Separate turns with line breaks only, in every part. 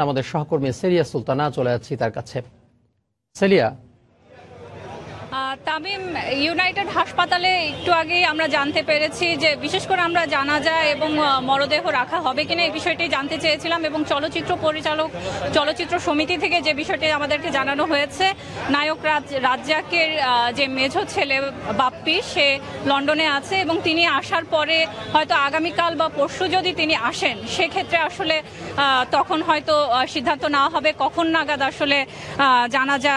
আমাদের সহকর্মী সেলিয়া সুলতানা চলে যাচ্ছি তার কাছে। সেলিয়া,
তামিম, ইউনাইটেড হাসপাতালে একটু আগেই আমরা জানতে পেরেছি যে বিশেষ করে আমরা জানাজা এবং মরদেহ রাখা হবে কিনা এই বিষয়টি জানতে চেয়েছিলাম, এবং চলচ্চিত্র পরিচালক চলচ্চিত্র সমিতি থেকে যে বিষয়টি আমাদেরকে জানানো হয়েছে, নায়ক রাজ্জাকের যে মেঝো ছেলে বাপ্পি সে লন্ডনে আছে এবং তিনি আসার পরে হয়তো আগামীকাল বা পরশু যদি তিনি আসেন সেক্ষেত্রে আসলে তখন হয়তো সিদ্ধান্ত নেওয়া হবে কখন নাগাদ আসলে জানাজা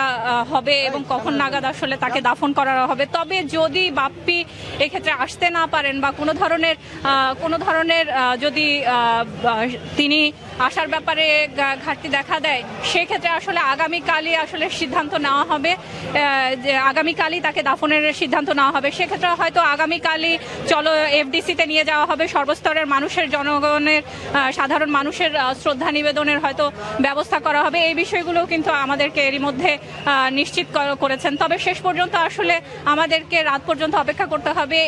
হবে এবং কখন নাগাদ আসলে তাকে দাফন করা হবে। তবে যদি বাপ্পি এক্ষেত্রে আসতে না পারেন বা কোনো ধরনের যদি তিনি আসার ব্যাপারে ঘাটতি দেখা দেয় সেক্ষেত্রে আসলে আগামীকালই আসলে সিদ্ধান্ত নেওয়া হবে, যে আগামীকালই তাকে দাফনের সিদ্ধান্ত নেওয়া হবে। সেক্ষেত্রে হয়তো আগামীকালই এফডিসিতে নিয়ে যাওয়া হবে, সর্বস্তরের মানুষের জনগণের সাধারণ মানুষের শ্রদ্ধা নিবেদনের হয়তো ব্যবস্থা করা হবে। এই বিষয়গুলোও কিন্তু আমাদেরকে এরই মধ্যে নিশ্চিত করেছেন। তবে শেষ পর্যন্ত আসলে আমাদেরকে রাত পর্যন্ত অপেক্ষা করতে হবে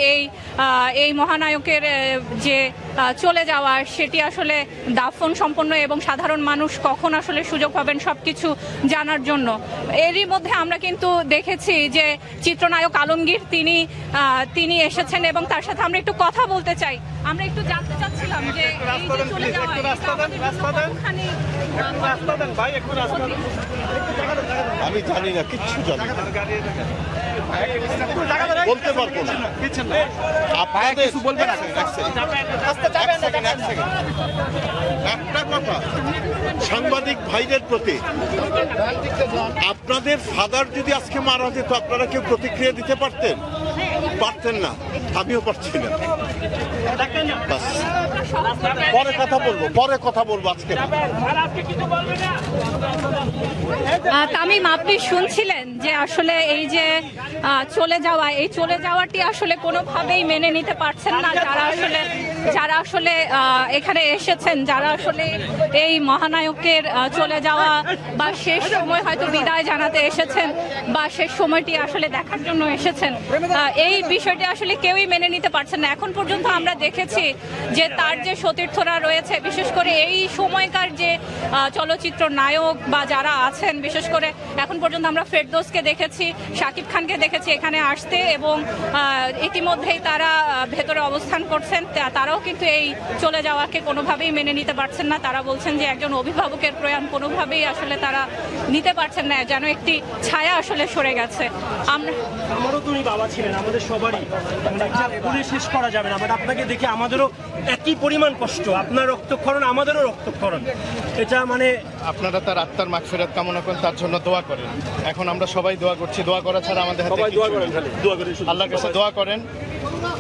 এই মহানায়কের যে চলে যাওয়া সেটি আসলে দাফন সম্পন্ন এবং সাধারণ মানুষ কখন আসলে সুযোগ পাবেন সবকিছু জানার জন্য। এরই মধ্যে আমরা কিন্তু দেখেছি যে চিত্রনায়ক আলমগীর তিনি এসেছেন এবং তার সাথে আমরা একটু কথা বলতে চাই। আমরা একটু জানতে চাচ্ছিলাম যে
আমি জানি না, কিচ্ছু জানি না, বলতে পারবো না। একটা কথা সাংবাদিক ভাইদের প্রতি, আপনাদের ফাদার যদি আজকে মারা যেত আপনারা কেউ প্রতিক্রিয়া দিতে পারতেন না, আমিও পারছি না। পরে কথা বলবো আজকে।
তামিম, আপনি শুনছিলেন যে আসলে এই যে চলে যাওয়াটি আসলে কোনোভাবেই মেনে নিতে পারছেন না যারা আসলে এখানে এসেছেন, যারা আসলে এই মহানায়কের চলে যাওয়া বা শেষ সময় হয়তো বিদায় জানাতে এসেছেন বা শেষ সময়টি আসলে দেখার জন্য এসেছেন, এই বিষয়টি আসলে কেউই মেনে নিতে পারছেন না। এখন পর্যন্ত আমরা দেখেছি যে তার যে সতীর্থরা রয়েছে, বিশেষ করে এই সময়কার যে চলচ্চিত্র নায়ক বা যারা আছেন, বিশেষ করে এখন পর্যন্ত আমরা ফেরদৌসকে দেখেছি, শাকিব খানকে দেখেছি এখানে আসতে, এবং ইতিমধ্যেই তারা ভেতরে অবস্থান করছেন। তারাও কিন্তু এই চলে যাওয়াকে কোনোভাবেই মেনে নিতে পারছেন না। তারা বলছেন যে একজন অভিভাবকের প্রয়াণ কোনোভাবেই আসলে তারা নিতে পারছেন না, যেন একটি ছায়া আসলে সরে গেছে।
আমারও তুমি বাবা ছিলেন, আমাদের সবারই, বলে শেষ করা যাবে না। বাট আপনাকে দেখে আমাদেরও একই পরিমাণ কষ্ট, আপনার রক্তক্ষরণ আমাদেরও রক্তক্ষরণ। এটা মানে
আপনারা তার আত্মার মাগফিরাত কামনা করেন, তার জন্য দোয়া করেন। এখন আমরা সবাই দোয়া করছি, দোয়া করা ছাড়া আমাদের হাতে আল্লাহর কাছে দোয়া করেন,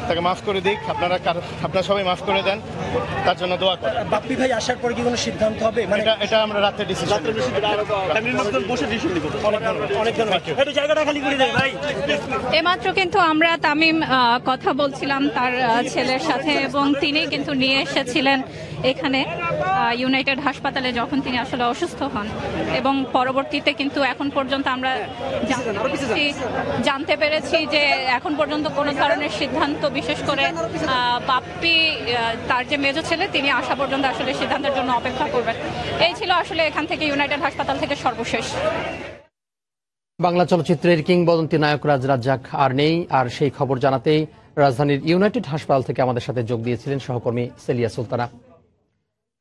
তাকে মাফ করে দিক। আপনারা সবাই মাফ করে দেন, তার জন্য দোয়া করেন।
বাপ্পি ভাই আসার পরে কি কোনো সিদ্ধান্ত হবে? মানে
এটা আমরা রাতে ডিসিশন
জায়গাটা খালি করে দেয় ভাই।
এমাত্র কিন্তু আমরা তামিম কথা বলছিলাম তার ছেলের সাথে, এবং তিনি কিন্তু নিয়ে এসেছিলেন এখানে ইউনাইটেড হাসপাতালে যখন তিনি আসলে অসুস্থ হন, এবং পরবর্তীতে কিন্তু এখন পর্যন্ত আমরা জানতে পেরেছি যে এখন পর্যন্ত কোনো ধরনের সিদ্ধান্ত, বিশেষ করে বাপ্পি তার যে মেজো ছেলে তিনি আসা পর্যন্ত আসলে সিদ্ধান্তের জন্য অপেক্ষা করবেন। এই ছিল আসলে এখান থেকে ইউনাইটেড হাসপাতাল থেকে সর্বশেষ।
বাংলা চলচ্চিত্রের কিংবদন্তি নায়ক রাজ্জাক আর নেই, আর সেই খবর জানাতেই রাজধানীর ইউনাইটেড হাসপাতাল থেকে আমাদের সাথে যোগ দিয়েছিলেন সহকর্মী সেলিয়া সুলতানা।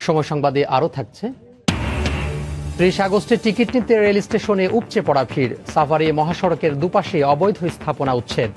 সময় সংবাদে আরও থাকছে। ৩০ আগস্টে টিকিট নিতে রেল স্টেশনে উপচে পড়া ভিড়, সাভারে মহাসড়কের দুপাশে অবৈধ স্থাপনা উচ্ছেদ।